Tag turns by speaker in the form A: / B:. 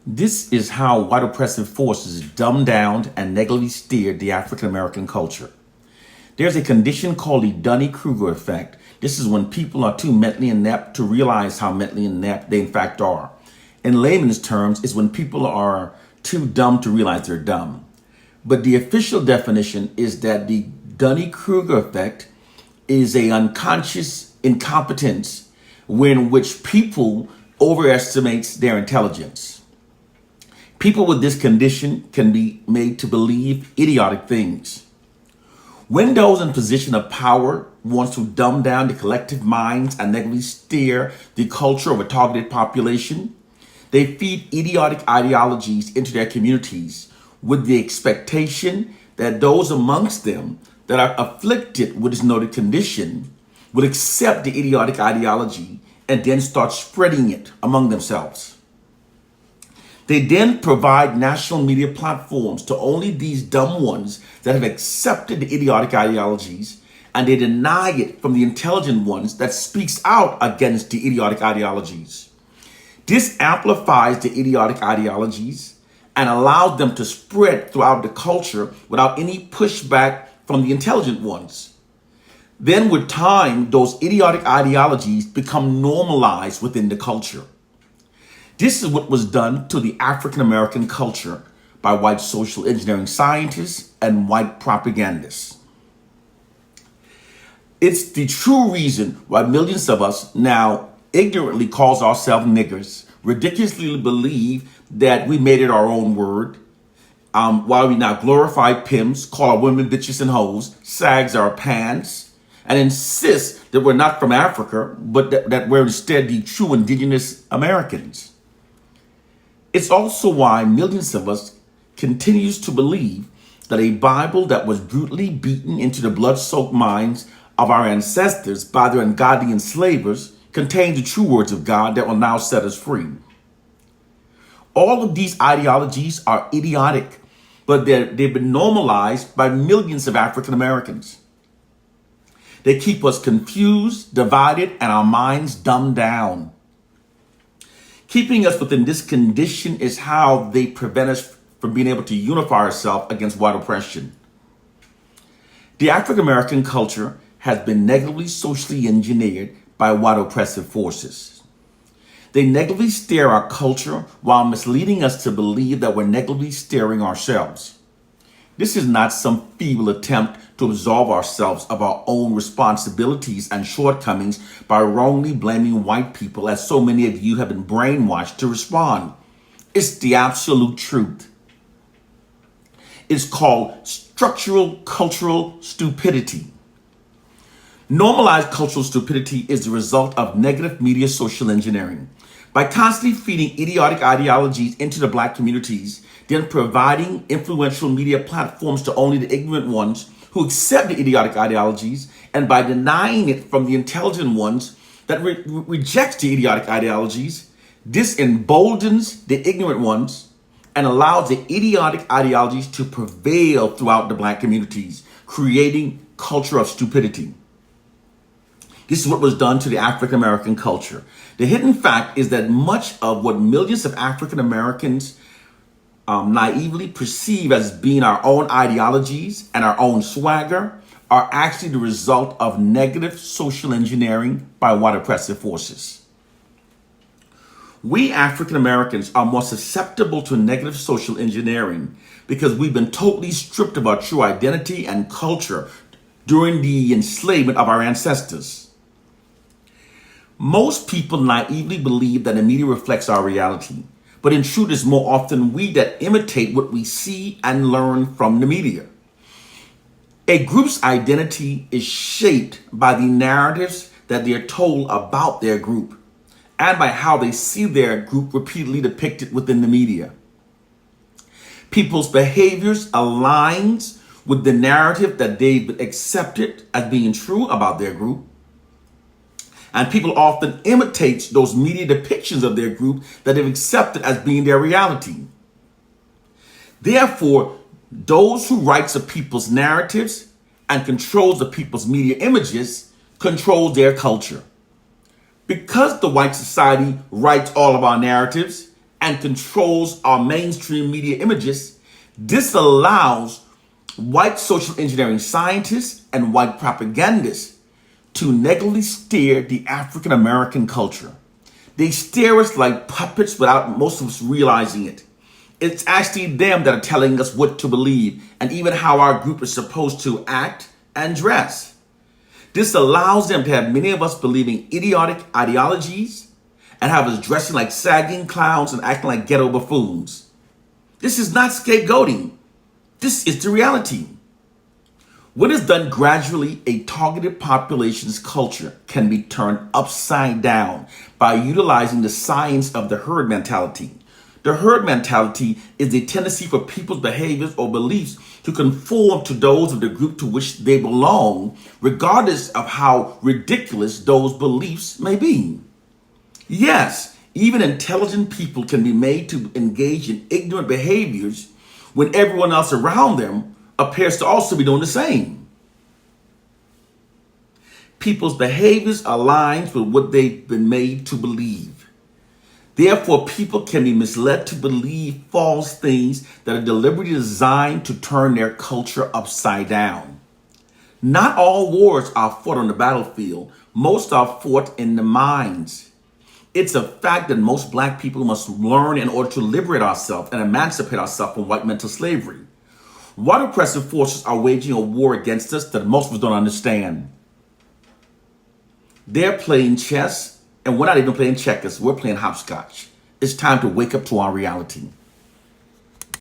A: This is how white oppressive forces dumbed down and negatively steered the African American culture. There's a condition called the Dunning-Kruger effect. This is when people are too mentally inept to realize how mentally inept they in fact are. In layman's terms, it's when people are too dumb to realize they're dumb. But the official definition is that the Dunning-Kruger effect is a unconscious incompetence in which people overestimates their intelligence. People with this condition can be made to believe idiotic things. When those in position of power wants to dumb down the collective minds and negatively steer the culture of a targeted population, they feed idiotic ideologies into their communities with the expectation that those amongst them that are afflicted with this noted condition would accept the idiotic ideology and then start spreading it among themselves. They then provide national media platforms to only these dumb ones that have accepted the idiotic ideologies, and they deny it from the intelligent ones that speaks out against the idiotic ideologies. This amplifies the idiotic ideologies and allows them to spread throughout the culture without any pushback from the intelligent ones. Then with time, those idiotic ideologies become normalized within the culture. This is what was done to the African American culture by white social engineering scientists and white propagandists. It's the true reason why millions of us now ignorantly calls ourselves niggers, ridiculously believe that we made it our own word, while we now glorify pimps, call our women bitches and hoes, sags our pants, and insist that we're not from Africa, but that we're instead the true indigenous Americans. It's also why millions of us continues to believe that a Bible that was brutally beaten into the blood-soaked minds of our ancestors by their ungodly enslavers contains the true words of God that will now set us free. All of these ideologies are idiotic, but they've been normalized by millions of African Americans. They keep us confused, divided, and our minds dumbed down. Keeping us within this condition is how they prevent us from being able to unify ourselves against white oppression. The African American culture has been negatively socially engineered by white oppressive forces. They negatively steer our culture while misleading us to believe that we're negatively steering ourselves. This is not some feeble attempt to absolve ourselves of our own responsibilities and shortcomings by wrongly blaming white people, as so many of you have been brainwashed to respond. It's the absolute truth. It's called structural cultural stupidity. Normalized cultural stupidity is the result of negative media social engineering. By constantly feeding idiotic ideologies into the black communities, then providing influential media platforms to only the ignorant ones who accept the idiotic ideologies, and by denying it from the intelligent ones that reject the idiotic ideologies, this emboldens the ignorant ones and allows the idiotic ideologies to prevail throughout the black communities, creating culture of stupidity. This is what was done to the African American culture. The hidden fact is that much of what millions of African Americans naively perceive as being our own ideologies and our own swagger are actually the result of negative social engineering by white oppressive forces. We African Americans are more susceptible to negative social engineering because we've been totally stripped of our true identity and culture during the enslavement of our ancestors. Most people naively believe that the media reflects our reality, but in truth, it's more often we that imitate what we see and learn from the media. A group's identity is shaped by the narratives that they're told about their group and by how they see their group repeatedly depicted within the media. People's behaviors aligns with the narrative that they've accepted as being true about their group. And people often imitate those media depictions of their group that they've accepted as being their reality. Therefore, those who writes of people's narratives and controls the people's media images controls their culture. Because the white society writes all of our narratives and controls our mainstream media images, this allows white social engineering scientists and white propagandists to negatively steer the African American culture. They steer us like puppets without most of us realizing it. It's actually them that are telling us what to believe and even how our group is supposed to act and dress. This allows them to have many of us believing idiotic ideologies and have us dressing like sagging clowns and acting like ghetto buffoons. This is not scapegoating. This is the reality. What is done gradually, a targeted population's culture can be turned upside down by utilizing the science of the herd mentality. The herd mentality is a tendency for people's behaviors or beliefs to conform to those of the group to which they belong, regardless of how ridiculous those beliefs may be. Yes, even intelligent people can be made to engage in ignorant behaviors when everyone else around them appears to also be doing the same. People's behaviors align with what they've been made to believe. Therefore, people can be misled to believe false things that are deliberately designed to turn their culture upside down. Not all wars are fought on the battlefield. Most are fought in the minds. It's a fact that most black people must learn in order to liberate ourselves and emancipate ourselves from white mental slavery. White oppressive forces are waging a war against us that most of us don't understand. They're playing chess, and we're not even playing checkers. We're playing hopscotch. It's time to wake up to our reality.